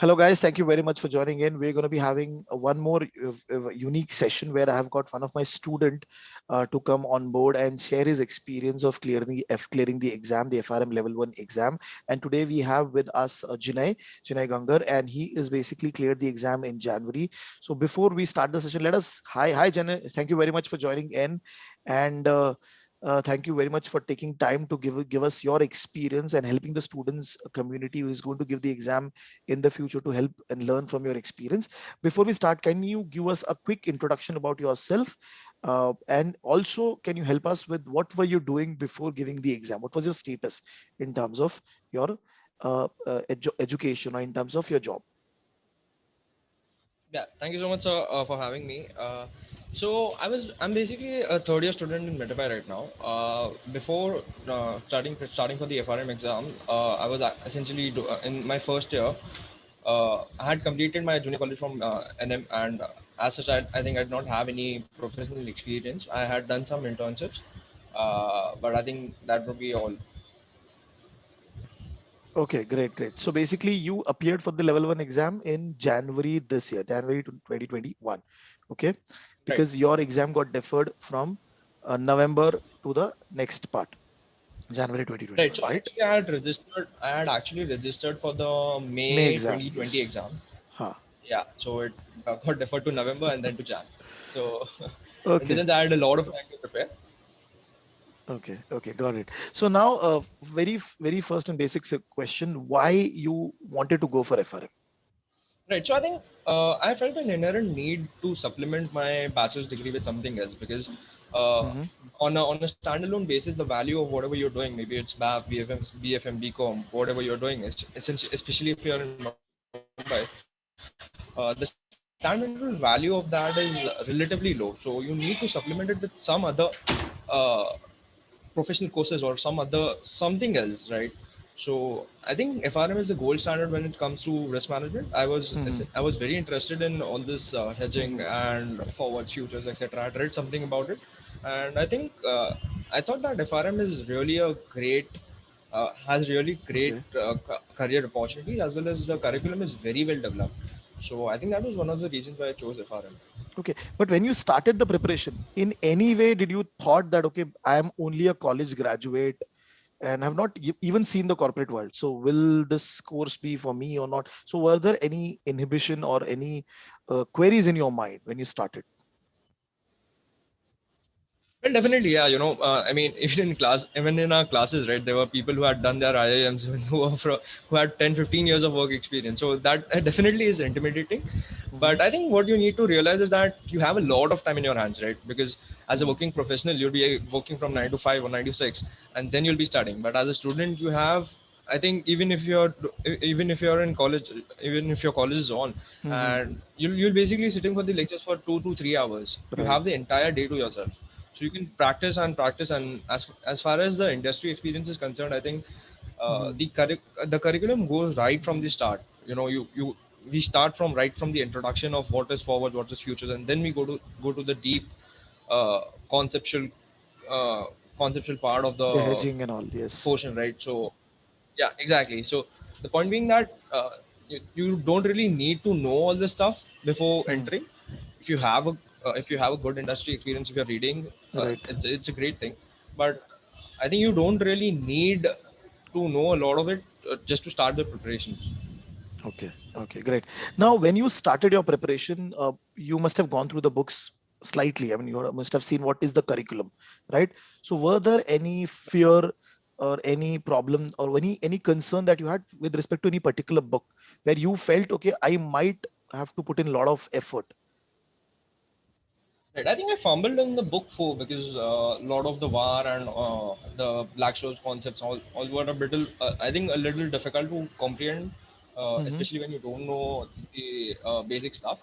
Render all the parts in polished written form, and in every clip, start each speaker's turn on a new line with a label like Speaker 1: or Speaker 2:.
Speaker 1: Hello, guys. Thank you very much for joining in. We're going to be having one more unique session where I have got one of my student to come on board and share his experience of clearing the exam, the FRM Level 1 exam. And today we have with us Jinay Gangar, and he is basically cleared the exam in January. So before we start the session, hi, Jinay. Thank you very much for joining in. And thank you very much for taking time to give us your experience and helping the students community who is going to give the exam in the future to help and learn from your experience. Before we start, can you give us a quick introduction about yourself? And also, can you help us with what were you doing before giving the exam? What was your status in terms of your education or in terms of your job?
Speaker 2: Yeah, thank you so much for having me. I'm basically a third year student in Metapai right now. Before starting for the FRM exam, I was in my first year. I had completed my junior college from NM, and as such, I think I did not have any professional experience. I had done some internships, but I think that would be all.
Speaker 1: Okay, great. So basically, you appeared for the level 1 exam in January this year, January 2021. Okay,
Speaker 2: Right.
Speaker 1: because your exam got deferred from November to the next part, January
Speaker 2: Right.
Speaker 1: 2021,
Speaker 2: So
Speaker 1: right?
Speaker 2: actually, I had registered. I had actually registered for the
Speaker 1: May
Speaker 2: May
Speaker 1: exam,
Speaker 2: 2020
Speaker 1: yes.
Speaker 2: exam.
Speaker 1: Huh.
Speaker 2: Yeah, so it got deferred to November and then to Jan. So in the
Speaker 1: Okay,
Speaker 2: sense, I had a lot of time to prepare.
Speaker 1: okay, got it. So now, very first and basic question: why you wanted to go for FRM?
Speaker 2: Right. So I think I felt an inherent need to supplement my bachelor's degree with something else because uh,
Speaker 1: Mm-hmm.
Speaker 2: on a standalone basis, the value of whatever you're doing, maybe it's BAF, BFM, BFM, BCom, whatever you're doing, is essentially, especially if you're in Mumbai, the standalone value of that is relatively low. So you need to supplement it with some other uh, professional courses or something else, right? So I think FRM is the gold standard when it comes to risk management. I was very
Speaker 1: Mm-hmm.
Speaker 2: interested in all this hedging
Speaker 1: Mm-hmm.
Speaker 2: and forwards, futures, etc. I read something about it, and I thought that FRM is really a great has really great
Speaker 1: Okay.
Speaker 2: career opportunities, as well as the
Speaker 1: Okay.
Speaker 2: curriculum is very well developed. So I think that was one of the reasons why I chose FRM.
Speaker 1: Okay. But when you started the preparation, in any way did you thought that okay, I am only a college graduate and have not even seen the corporate world. So will this course be for me or not? So were there any inhibition or any queries in your mind when you started?
Speaker 2: Well, definitely, yeah. I mean, even in our classes, right, there were people who had done their IIMs who had 10, 15 years of work experience. So that definitely is intimidating.
Speaker 1: Mm-hmm.
Speaker 2: But I think what you need to realize is that you have a lot of time in your hands, right? Because as a
Speaker 1: Mm-hmm.
Speaker 2: working professional, you'll be working from 9 to 5 or 9 to 6, and then you'll be studying. But as a student, you have, I think, even if you're in college, even if your college is on,
Speaker 1: Mm-hmm.
Speaker 2: and you'll basically sitting for the lectures for 2 to 3 hours. You
Speaker 1: Right.
Speaker 2: have the entire day to yourself, so you can practice and practice. And as far as the industry experience is concerned, I think
Speaker 1: Mm-hmm.
Speaker 2: the curriculum goes right from the start. You we start from right from the introduction of what is forward, what is futures, and then we go to the deep uh, conceptual uh, conceptual part of the
Speaker 1: The hedging and all. Yes.
Speaker 2: portion, right? So yeah, exactly. So the point being that you don't really need to know all this stuff before
Speaker 1: Mm.
Speaker 2: entering. If you have a good industry experience, if you're reading,
Speaker 1: Right.
Speaker 2: it's a great thing. But I think you don't really need to know a lot of it just to start the preparations.
Speaker 1: Okay. Okay. Great. Now, when you started your preparation, you must have gone through the books slightly. I mean, you must have seen what is the curriculum, right? So, were there any fear or any problem or any concern that you had with respect to any particular book where you felt, okay, I might have to put in a lot of effort?
Speaker 2: Right. I think I fumbled in the book four because a lot of the war and the Black Shores concepts all were I think a little difficult to comprehend,
Speaker 1: Mm-hmm.
Speaker 2: especially when you don't know the basic stuff.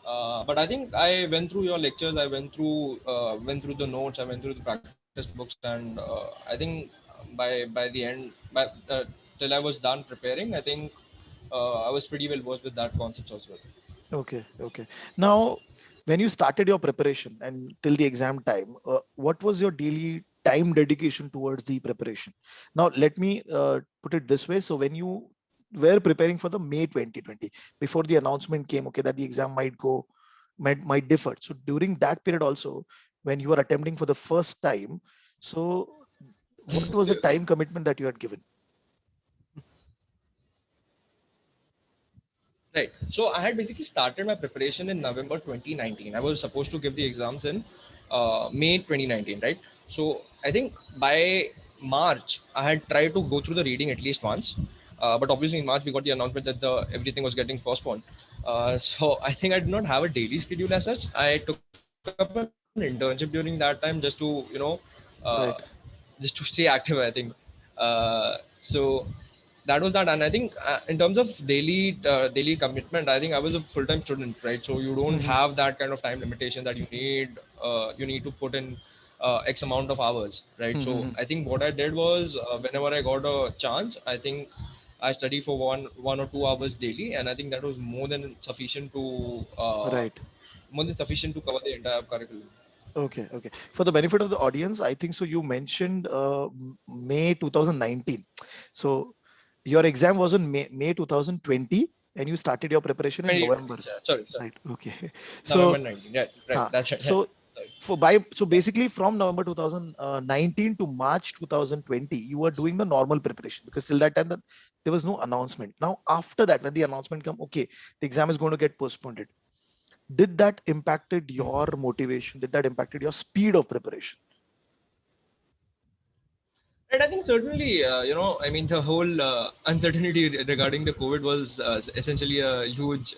Speaker 2: But I think I went through your lectures. I went through the notes. I went through the practice books, and I think by the end, till I was done preparing, I think I was pretty well versed with that concepts as well.
Speaker 1: Okay. Okay. Now, when you started your preparation and till the exam time, what was your daily time dedication towards the preparation? Now, let me put it this way. So, when you were preparing for the May 2020 before the announcement came, okay, that the exam might differ. So during that period also, when you were attempting for the first time, so what was the time commitment that you had given?
Speaker 2: Right. So I had basically started my preparation in November 2019. I was supposed to give the exams in May 2019, right? So I think by March I had tried to go through the reading at least once, but obviously in March we got the announcement that the everything was getting postponed. So I think I did not have a daily schedule as such. I took up an internship during that time just to
Speaker 1: Right.
Speaker 2: just to stay active. I think so that was that. And I think in terms of daily commitment, I think I was a full-time student, right? So you don't
Speaker 1: Mhm.
Speaker 2: have that kind of time limitation that you need to put in x amount of hours, right? So
Speaker 1: Mhm.
Speaker 2: I think what I did was whenever I got a chance, I think I study for 1 or 2 hours daily, and I think that was
Speaker 1: Right.
Speaker 2: more than sufficient to cover the entire curriculum.
Speaker 1: Okay. Okay. For the benefit of the audience, I think so. You mentioned May 2019. So your exam was on May 2020, and you started your preparation in
Speaker 2: 2020,
Speaker 1: November.
Speaker 2: sorry,
Speaker 1: Right. Okay.
Speaker 2: November
Speaker 1: So
Speaker 2: 19. Yeah, right. That's right. Yeah.
Speaker 1: so
Speaker 2: Sorry.
Speaker 1: so basically from November 2019 to March 2020, you were doing the normal preparation because till that time there was no announcement. Now after that, when the announcement come, okay, the exam is going to get postponed. Did that impacted your motivation? Did that impacted your speed of preparation?
Speaker 2: And I think certainly, I mean, the whole uncertainty regarding the COVID was essentially a huge,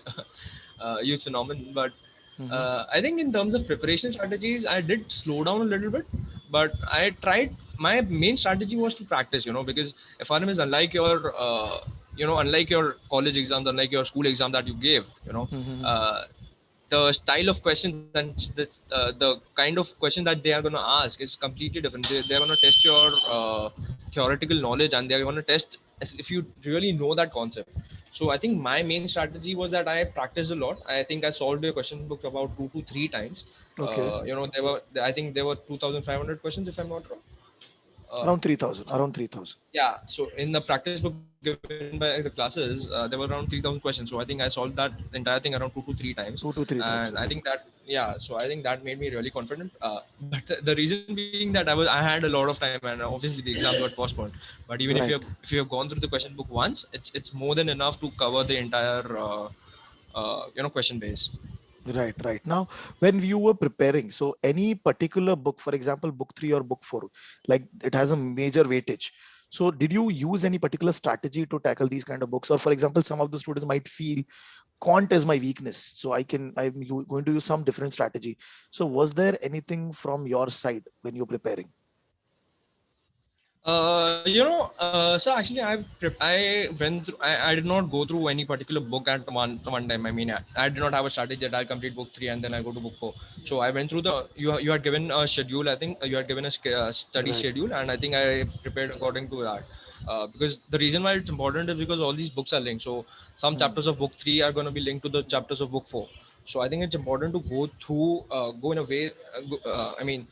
Speaker 2: huge phenomenon. But
Speaker 1: Mhm.
Speaker 2: I think in terms of preparation strategies, I did slow down a little bit. But I tried. My main strategy was to practice. Because FRM is unlike your college exams, unlike your school exam that you gave.
Speaker 1: Mhm.
Speaker 2: Uh, the style of questions and the kind of question that they are going to ask is completely different. They're going to test your theoretical knowledge, and they're going to test if you really know that concept. So I think my main strategy was that I practiced a lot. I think I solved the question book about 2 to 3 times.
Speaker 1: Okay.
Speaker 2: I think there were 2,500 questions if I'm not wrong. uh,
Speaker 1: Around 3,000. Around 3,000.
Speaker 2: yeah, so in the practice book given by the classes, there were around 3,000 questions. So I think I solved that entire thing around 2 to 3 times.
Speaker 1: Two to three
Speaker 2: And
Speaker 1: times.
Speaker 2: I think
Speaker 1: Okay.
Speaker 2: that, yeah, so I think that made me really confident. But the reason being that I had a lot of time, and obviously the exams got postponed. But even
Speaker 1: Right.
Speaker 2: if you have gone through the question book once, it's more than enough to cover the entire question base.
Speaker 1: Right. Right. Now, when you were preparing, so any particular book, for example, book three or book four, like it has a major weightage. So, did you use any particular strategy to tackle these kind of books? Or, for example, some of the students might feel quant is my weakness, so going to use some different strategy. So, was there anything from your side when you're preparing?
Speaker 2: So actually, I went through. I did not go through any particular book at one time. I mean, I did not have a strategy that I'll complete book three and then I go to book four. So I went through you had given a schedule. I think you had given a study
Speaker 1: Right.
Speaker 2: schedule, and I think I prepared according to that. Because the reason why it's important is because all these books are linked. So some
Speaker 1: Hmm.
Speaker 2: chapters of book three are going to be linked to the chapters of book four. So I think it's important to go in a way. I mean,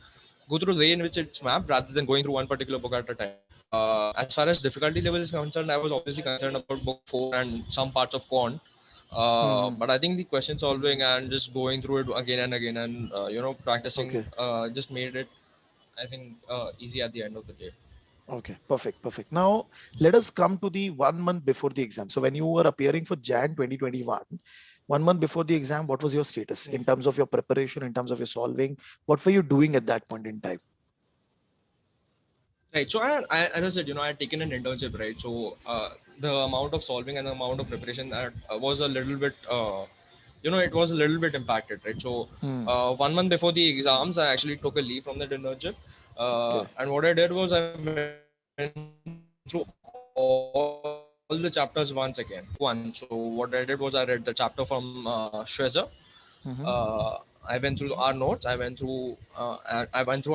Speaker 2: go through the way in which it's mapped rather than going through one particular book at a time. As far as difficulty level is concerned, I was obviously concerned about book four and some parts of quant.
Speaker 1: Hmm.
Speaker 2: But I think the question solving and just going through it again and again and practicing
Speaker 1: Okay.
Speaker 2: just made it, I think, easy at the end of the day.
Speaker 1: Okay. Perfect. Perfect. Now let us come to the 1 month before the exam. So when you were appearing for Jan 2021, 1 month before the exam, what was your status in terms of your preparation, in terms of your solving? What were you doing at that point in time?
Speaker 2: Right. So as I said, I had taken an internship, right? So the amount of solving and the amount of preparation that was a little bit, it was a little bit impacted, right? So
Speaker 1: Hmm.
Speaker 2: 1 month before the exams, I actually took a leave from that internship.
Speaker 1: Okay.
Speaker 2: And what I did was I went through all the chapters once again. So I didn't just read book one. So what I did was I read the chapter from Schwezer.
Speaker 1: Mhm.
Speaker 2: I went through our notes. I went through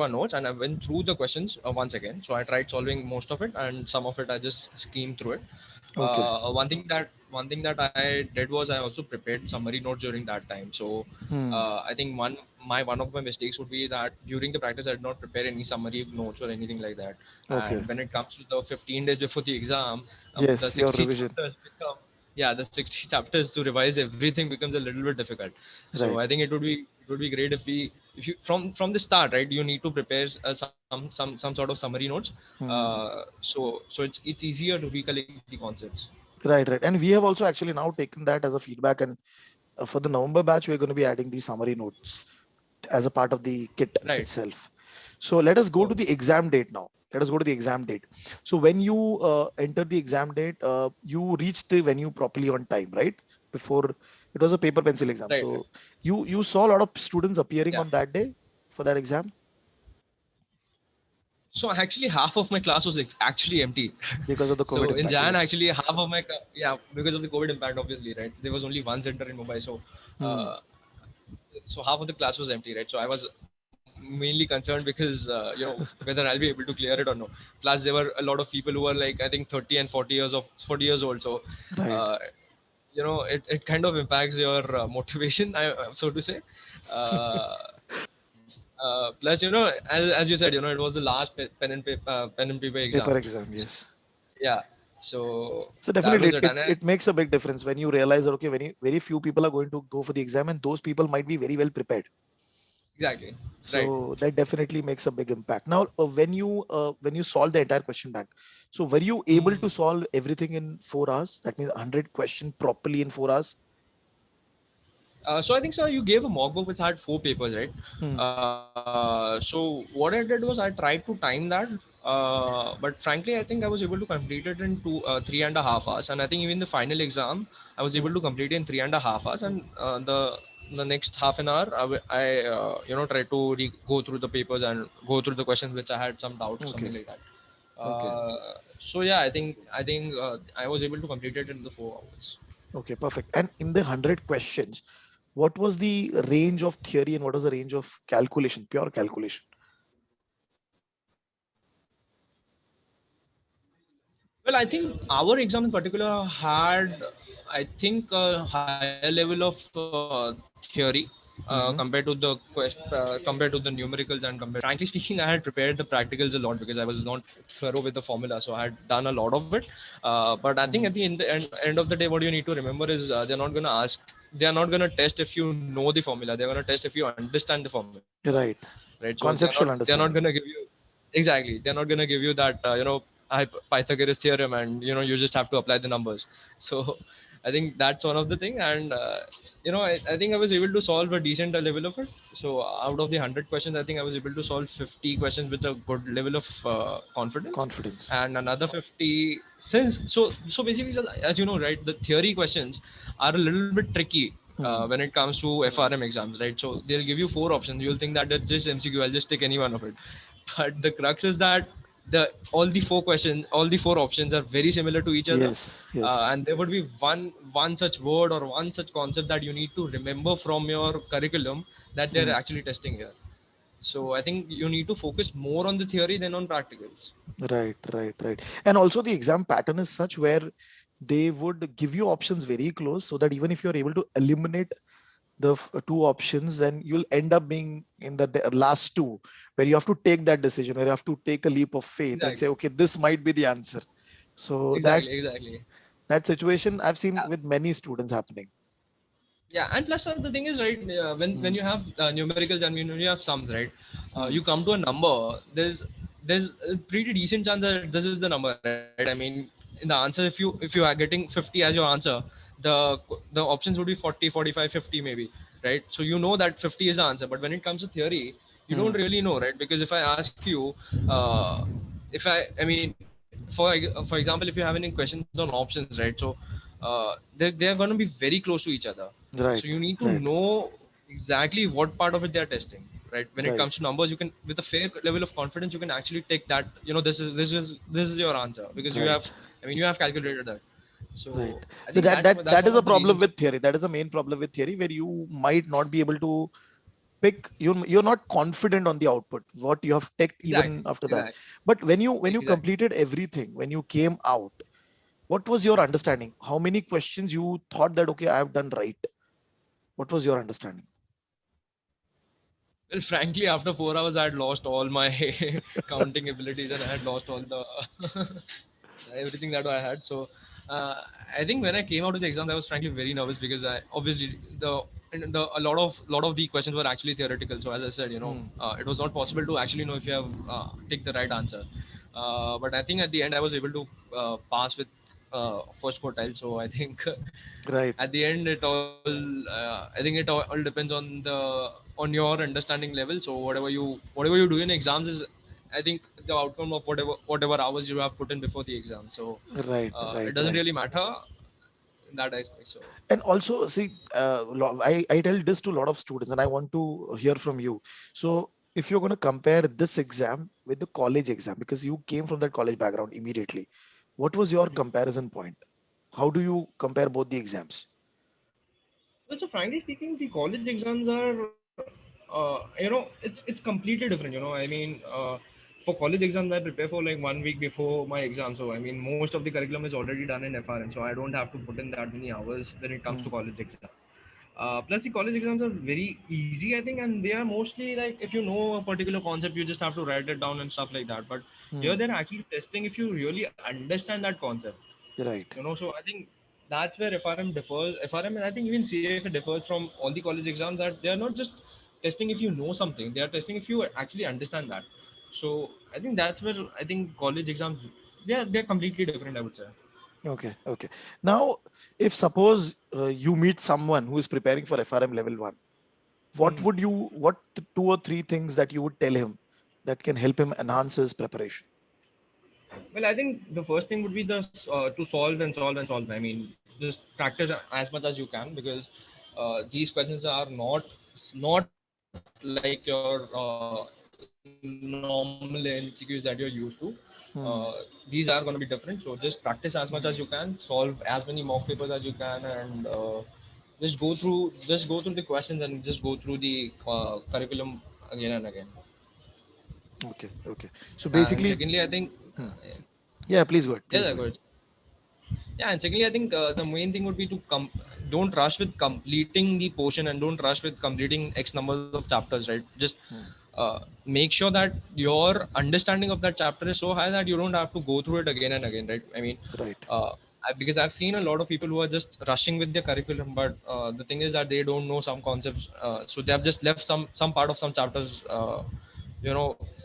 Speaker 2: our notes and I went through the questions once again. So I tried solving most of it, and some of it I just skimmed through it.
Speaker 1: Okay.
Speaker 2: One thing that I did was I also prepared summary notes during that time. So
Speaker 1: Hmm.
Speaker 2: I think one of my mistakes would be that during the practice I did not prepare any summary notes or anything like that.
Speaker 1: Okay.
Speaker 2: And when it comes to the 15 days before the exam, the
Speaker 1: Yes, your
Speaker 2: 60
Speaker 1: revision.
Speaker 2: chapters become, yeah, the 60 chapters to revise everything becomes a little bit difficult. So
Speaker 1: Right.
Speaker 2: I think it would be great if you from the start, right, you need to prepare some sort of summary notes.
Speaker 1: Hmm.
Speaker 2: So it's easier to recollect the concepts.
Speaker 1: Right, right. And we have also actually now taken that as a feedback. And for the November batch, we're going to be adding the summary notes as a part of the kit
Speaker 2: Right.
Speaker 1: itself. So let us go to
Speaker 2: Oh,
Speaker 1: the exam date now. Let us go to the exam date. So when you enter the exam date, you reached the venue properly on time, right? Before it was a paper pencil exam.
Speaker 2: right.
Speaker 1: So you saw a lot of students appearing
Speaker 2: Yeah.
Speaker 1: on that day for that exam
Speaker 2: So actually, half of my class was actually empty.
Speaker 1: because of the COVID
Speaker 2: So in
Speaker 1: impact.
Speaker 2: Jan,
Speaker 1: Yes.
Speaker 2: actually, half of my yeah, because of the COVID impact, obviously, right? There was only one center in Mumbai,
Speaker 1: Hmm.
Speaker 2: uh, so half of the class was empty, right? So I was mainly concerned because whether I'll be able to clear it or no. Plus, there were a lot of people who were like, I think 30 and 40 years old. So
Speaker 1: Right.
Speaker 2: uh, it kind of impacts your motivation, so to say. Uh, Plus, as you said, it was the last pen and paper exam.
Speaker 1: Paper exam.
Speaker 2: So,
Speaker 1: Yes.
Speaker 2: yeah, so
Speaker 1: So
Speaker 2: that
Speaker 1: definitely
Speaker 2: was
Speaker 1: it,
Speaker 2: it.
Speaker 1: it,
Speaker 2: And
Speaker 1: it makes a big difference when you realize that okay, very few people are going to go for the exam and those people might be very well prepared.
Speaker 2: exactly, right.
Speaker 1: So that definitely makes a big impact. Now, when you solve the entire question bank, so were you able
Speaker 2: Hmm.
Speaker 1: to solve everything in 4 hours? That means 100 question properly in 4 hours.
Speaker 2: So I think, sir, you gave a mock book which had 4 papers, right?
Speaker 1: Hmm.
Speaker 2: So what I did was I tried to time that, but frankly, I think I was able to complete it in 3.5 hours. And I think even the final exam, I was able
Speaker 1: Hmm.
Speaker 2: to complete it in 3.5 hours. And the next half an hour, tried to go through the papers and go through the questions which I had some doubt or
Speaker 1: Okay.
Speaker 2: something like that.
Speaker 1: Okay.
Speaker 2: So yeah, I think I was able to complete it in the 4 hours.
Speaker 1: Okay. Perfect. And in the 100 questions, what was the range of theory and what was the range of calculation, pure calculation?
Speaker 2: Well, I think our exam in particular had, I think, a higher level of theory compared
Speaker 1: Hmm.
Speaker 2: to the compared to the numericals and compared. Frankly speaking, I had prepared the practicals a lot because I was not thorough with the formula, so I had done a lot of it. But I think
Speaker 1: Hmm.
Speaker 2: at the end of the day, what you need to remember is they are not gonna test if you know the formula. They're gonna test if you understand the formula,
Speaker 1: Right.
Speaker 2: right? So
Speaker 1: Conceptual
Speaker 2: they're not gonna
Speaker 1: understanding.
Speaker 2: give you exactly. They're not gonna give you that Pythagoras theorem and you just have to apply the numbers. So I think that's one of the thing. And I think I was able to solve a decent level of it. So out of the 100 questions, I think I was able to solve 50 questions with a good level of confidence,
Speaker 1: Confidence.
Speaker 2: and another 50 since so basically, as you know, right, the theory questions are a little bit tricky
Speaker 1: Hmm.
Speaker 2: when it comes to FRM exams, right? So they'll give you 4 options. You'll think that it's just MCQ. I'll just take any one of it. But the crux is that all the four options are very similar to each other,
Speaker 1: Yes. Yes.
Speaker 2: and there would be one such word or one such concept that you need to remember from your curriculum that they're
Speaker 1: Hmm.
Speaker 2: actually testing here. So I think you need to focus more on the theory than on practicals.
Speaker 1: Right, right, right. And also the exam pattern is such where they would give you options very close so that even if you're able to eliminate the two options, then you'll end up being in the last two where you have to take that decision, where you have to take a leap of faith and say,
Speaker 2: Exactly,
Speaker 1: okay, this might be the answer. So
Speaker 2: exactly.
Speaker 1: that situation I've seen with many students happening.
Speaker 2: Yeah, and plus the thing is, right, when
Speaker 1: Hmm.
Speaker 2: you have numericals and when you have sums, right,
Speaker 1: Hmm.
Speaker 2: you come to a number. There's a pretty decent chance that this is the number, right? I mean, in the answer, if you are getting 50 as your answer, the options would be 40, 45, 50 maybe, right? So you know that 50 is the answer. But when it comes to theory, you don't
Speaker 1: Hmm.
Speaker 2: really know, right? Because if I ask you, uh, I mean, for example, if you have any questions on options, right? So they're going to be very close to each other. So you
Speaker 1: Right,
Speaker 2: need to
Speaker 1: right,
Speaker 2: know exactly what part of it they're testing, right? When it comes
Speaker 1: right,
Speaker 2: to numbers, you can, with a fair level of confidence, you can actually take that, this is your answer because
Speaker 1: right.
Speaker 2: you have calculated that.
Speaker 1: Right.
Speaker 2: So I
Speaker 1: Th-
Speaker 2: think
Speaker 1: That that
Speaker 2: that's
Speaker 1: that
Speaker 2: one
Speaker 1: is a
Speaker 2: of the
Speaker 1: problem
Speaker 2: reasons.
Speaker 1: with theory. That is the main problem with theory where you might not be able to pick. You're not confident on the output, what you have picked even
Speaker 2: Exactly,
Speaker 1: after that.
Speaker 2: exactly,
Speaker 1: But when you
Speaker 2: exactly.
Speaker 1: completed everything, when you came out, what was your understanding? How many questions you thought that okay, I have done right? What was your understanding?
Speaker 2: Well, frankly, after 4 hours, I had lost all my counting abilities and I had lost all the everything that I had. So uh, I think when I came out of the exams, I was frankly very nervous because I obviously the a lot of the questions were actually theoretical. So as I said,
Speaker 1: Hmm.
Speaker 2: it was not possible to actually know if you have take the right answer. But I think at the end, I was able to pass with first quartile. So I think
Speaker 1: Right.
Speaker 2: at the end, I think it all depends on your understanding level. So whatever you do in exams is, I think, the outcome of whatever hours you have put in before the exam. So
Speaker 1: Right.
Speaker 2: it
Speaker 1: Right.
Speaker 2: doesn't
Speaker 1: Right.
Speaker 2: really matter in that aspect. So
Speaker 1: And also, see, I tell this to a lot of students, and I want to hear from you. So, if you're going to compare this exam with the college exam, because you came from that college background immediately, what was your comparison point? How do you compare both the exams?
Speaker 2: well, so frankly speaking, the college exams are, it's completely different. I mean, for college exams, I prepare for like 1 week before my exam. So I mean, most of the curriculum is already done in FRM, so I don't have to put in that many hours when it comes
Speaker 1: Hmm.
Speaker 2: to college exam. Plus, the college exams are very easy, I think, and they are mostly like if you know a particular concept, you just have to write it down and stuff like that. But here,
Speaker 1: Hmm.
Speaker 2: they're actually testing if you really understand that concept.
Speaker 1: Right.
Speaker 2: So I think that's where FRM differs. FRM, and I think even CFA differs from all the college exams, that they are not just testing if you know something; they are testing if you actually understand that. So I think that's where I think college exams they're completely different, I would say.
Speaker 1: Okay. Okay. Now, if suppose you meet someone who is preparing for FRM level one, what
Speaker 2: Mhm.
Speaker 1: would you, what two or three things that you would tell him that can help him enhance his preparation?
Speaker 2: Well, I think the first thing would be to solve and solve and solve. I mean, just practice as much as you can, because these questions are not like your normal MCQs that you're used to. These are going to be
Speaker 1: Hmm.
Speaker 2: different. So just practice as much as you can, solve as many mock papers as you can, and just go through the questions and just go through the curriculum again and again.
Speaker 1: Okay. Okay. So
Speaker 2: And
Speaker 1: basically,
Speaker 2: secondly, I think,
Speaker 1: hmm. Yeah, please go ahead.
Speaker 2: yeah,
Speaker 1: Please go
Speaker 2: go
Speaker 1: ahead.
Speaker 2: ahead. Yeah, and secondly, I think the main thing would be to don't rush with completing the portion and don't rush with completing X numbers of chapters, right? Just
Speaker 1: Hmm.
Speaker 2: make sure that your understanding of that chapter is so high that you don't have to go through it again and again, right? I mean,
Speaker 1: Right.
Speaker 2: because I've seen a lot of people who are just rushing with their curriculum, but the thing is that they don't know some concepts, so they have just left some part of some chapters,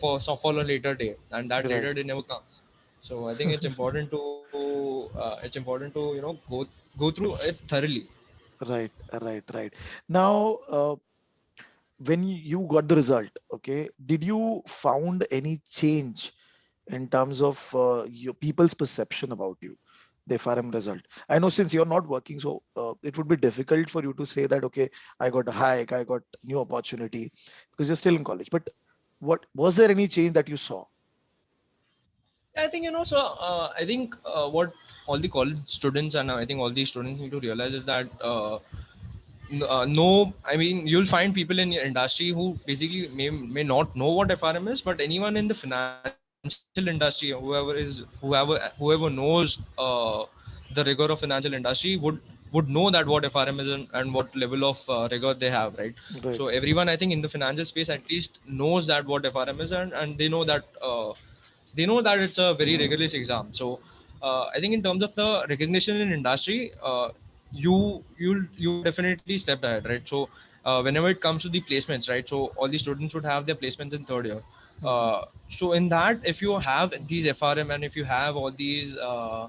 Speaker 2: for a later day, and that later
Speaker 1: Right.
Speaker 2: day never comes. So I think it's important to go through it thoroughly.
Speaker 1: Right. Right. Right. Now, when you got the result, okay, did you found any change in terms of your people's perception about you, the FRM result? I know since you're not working, so it would be difficult for you to say that, okay, I got a hike, I got new opportunity, because you're still in college. But what was there any change that you saw?
Speaker 2: I think so. I think what all the college students and I think all these students need to realize is that no, I mean, you'll find people in your industry who basically may not know what FRM is, but anyone in the financial industry, whoever knows the rigor of financial industry would know that what FRM is, and what level of rigor they have, right? So
Speaker 1: Right.
Speaker 2: everyone, I think, in the financial space at least knows that what FRM is, and they know that it's a very rigorous exam. So I think in terms of the recognition in industry, you definitely stepped ahead, right? So whenever it comes to the placements, right, so all the students would have their placements in third year.
Speaker 1: Mhm.
Speaker 2: So in that, if you have these FRM and if you have all these uh,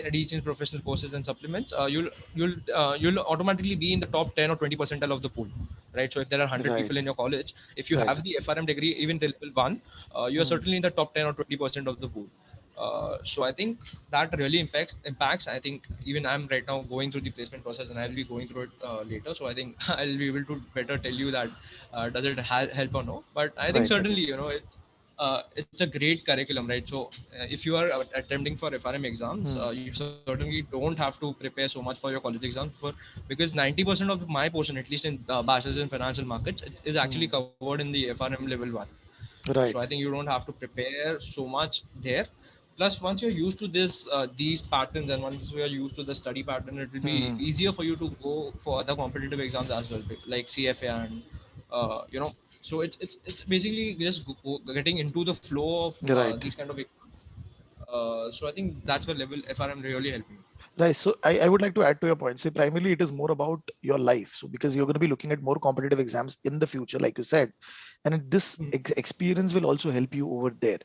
Speaker 2: additional professional courses and supplements, you'll automatically be in the top 10 or 20 percentile of the pool, right? So if there are 100 people
Speaker 1: Right.
Speaker 2: in your college, if you
Speaker 1: Right.
Speaker 2: have the FRM degree even till level 1, you are
Speaker 1: Hmm.
Speaker 2: certainly in the top 10 or 20% of the pool. So I think that really impacts. I think even I'm right now going through the placement process, and I'll be going through it later. So I think I'll be able to better tell you that does it help or no. But I think
Speaker 1: Right. Right.
Speaker 2: certainly it's a great curriculum, right? So if you are attempting for FRM exams,
Speaker 1: Hmm.
Speaker 2: you certainly don't have to prepare so much for your college exams, because 90% of my portion, at least in bachelor's in financial markets, is actually
Speaker 1: Hmm.
Speaker 2: covered in the FRM level 1. So I think
Speaker 1: Right.
Speaker 2: you don't have to prepare so much there. Plus, once you're used to these patterns, and once you are used to the study pattern, it will be
Speaker 1: Hmm.
Speaker 2: easier for you to go for other competitive exams as well, like CFA and So it's basically just getting into the flow of
Speaker 1: Right.
Speaker 2: these kind of so I think that's where level FRM really helped me.
Speaker 1: Right. So I would like to add to your point. Say primarily it is more about your life. So because you're going to be looking at more competitive exams in the future, like you said, and this experience will also help you over there.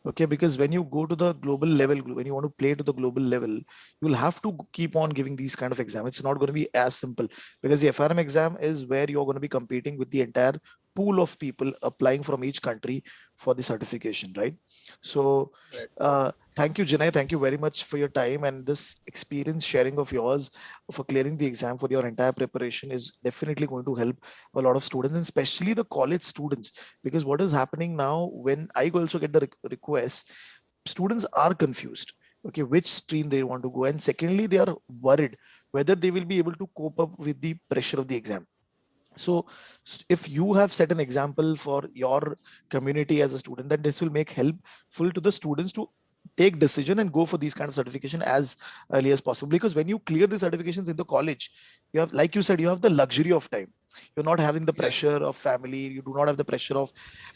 Speaker 1: Okay, because when you go to the global level, when you want to play to the global level, you'll have to keep on giving these kind of exams. It's not going to be as simple, because the FRM exam is where you're going to be competing with the entire pool of people applying from each country for the certification, right? So
Speaker 2: Right.
Speaker 1: thank you, Jinay. Thank you very much for your time, and this experience sharing of yours for clearing the exam for your entire preparation is definitely going to help a lot of students, and especially the college students. Because what is happening now, when I also get the request, students are confused, okay, which stream they want to go, and secondly they are worried whether they will be able to cope up with the pressure of the exam. So if you have set an example for your community as a student, then this will make helpful to the students to take decision and go for these kind of certification as early as possible. Because when you clear the certifications in the college, you have, like you said, you have the luxury of time. You're not having the
Speaker 2: Exactly.
Speaker 1: pressure of family. You do not have the pressure of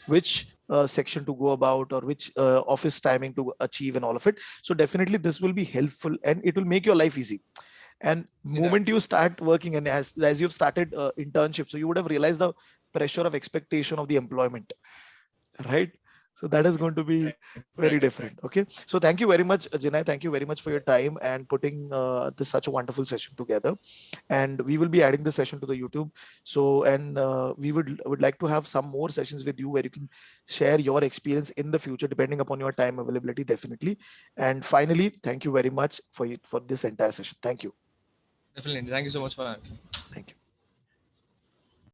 Speaker 1: which section to go about, or which office timing to achieve, and all of it. So definitely this will be helpful, and it will make your life easy. And moment
Speaker 2: Exactly.
Speaker 1: you start working, and as you've started internship, so you would have realized the pressure of expectation of the employment, right? So that is going to be
Speaker 2: Right.
Speaker 1: very different. Okay, so thank you very much, Jinay. Thank you very much for your time and putting this such a wonderful session together. And we will be adding the session to the YouTube. So, and we would like to have some more sessions with you where you can share your experience in the future, depending upon your time availability, definitely. And finally, thank you very much for this entire session. Thank you.
Speaker 2: Definitely. Thank you so much for having me.
Speaker 1: Thank you.